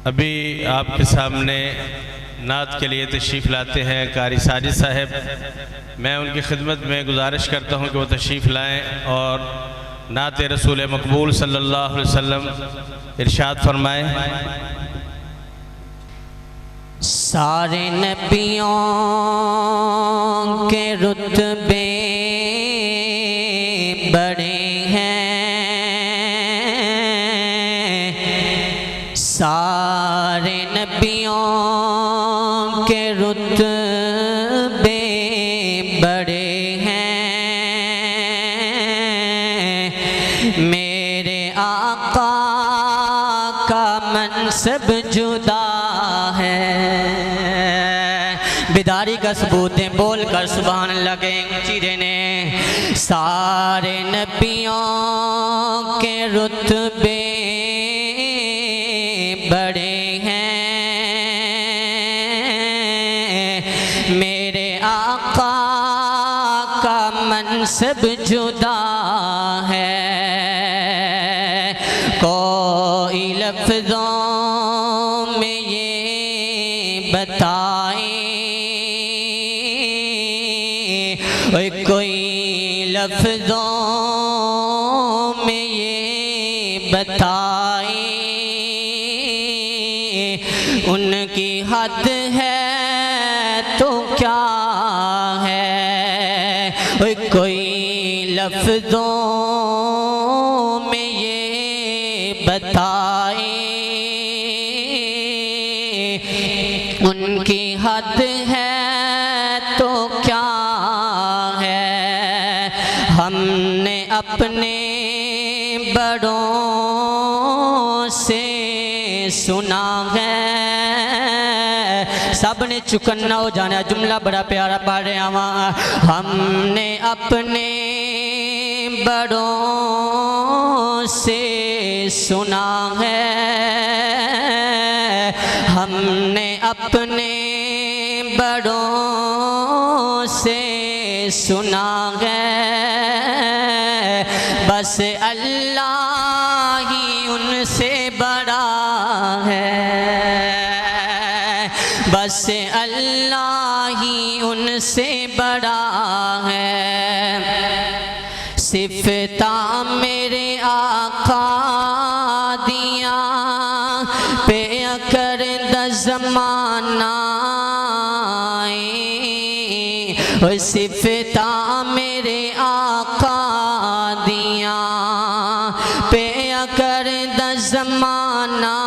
ابھی آپ کے سامنے نعت کے لیے تشریف لاتے ہیں قاری ساجد صاحب. میں ان کی خدمت میں گزارش کرتا ہوں کہ وہ تشریف لائیں اور نعت رسول مقبول صلی اللہ علیہ وسلم ارشاد فرمائیں. سارے نبیوں کے رتبے بڑے ہیں، سارے نبیوں کے رتبے بڑے ہیں، میرے آقا کا منصب جدا ہے. بیداری کا ثبوت دیں، بول کر سبحان اللہ کہیں اونچی دینے. سارے نبیوں کے رتبے بڑے ہیں، میرے آقا کا منصب جدا ہے. کوئی لفظوں میں یہ بتائیں، کوئی لفظوں میں یہ بتائیں، ان کی حد ہے تو کیا ہے. کوئی لفظوں میں یہ بتائیں، ان کی حد ہے تو کیا ہے. ہم نے اپنے بڑوں سے سنا ہے، سب نے چکنا ہو جانا. جملہ بڑا پیارا پڑھ رہے ہیں. ہم نے اپنے بڑوں سے سنا ہے، ہم نے اپنے بڑوں سے سنا ہے، بس اللہ ہی ان سے بڑا ہے، بس اللہ ہی ان سے بڑا ہے. صفتاں میرے آقا دیاں پہ کردہ زمانہ، صفتاں میرے آقا دیاں پہ کردہ زمانہ،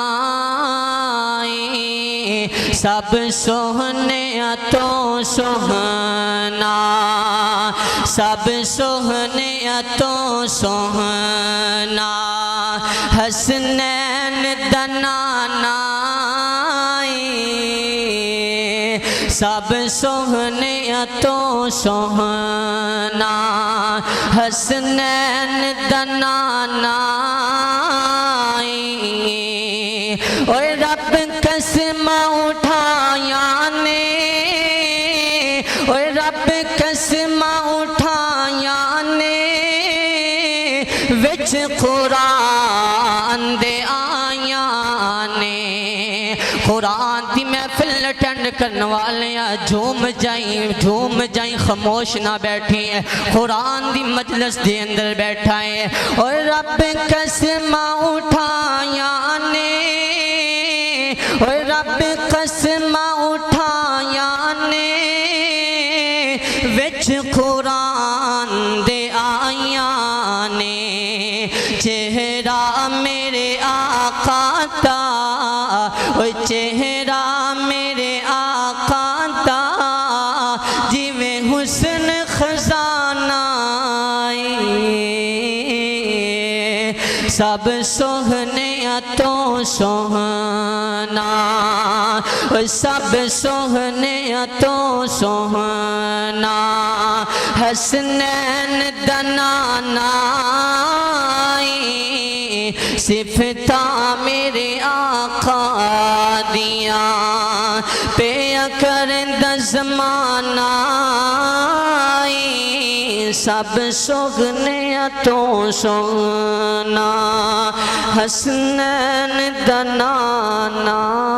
سب سوہنے تو سوہنا، سب سوہنے تو سوہنا، حسنین دنانا، سب سوہنے تو سوہنا، حسنین دنانا. اور رب قسم اٹھایا نے، اور رب قسم اٹھایا نے، وچ قرآن دے آیا نے. قرآن دی محفل اٹینڈ کرنے والے جھوم جائیں خاموش نہ بیٹھے ہیں، قرآن دی مجلس دے اندر بیٹھا ہے. اور رب قسم اٹھایا نے، اور رب قسم اٹھایا نے، وچ قرآن دے آیا نے. چہرہ میرے آقا تا، چہرہ میرے آقا تا، جویں حسن خزانہ، سب سوہنے تو سوہنا، سب سوہنے تو سوہنا، حسنین دنانا. صفتاں میرے آقا دیاں پہ کردہ زمانہ، سب سوگنے تو سونا حسنین دنانائی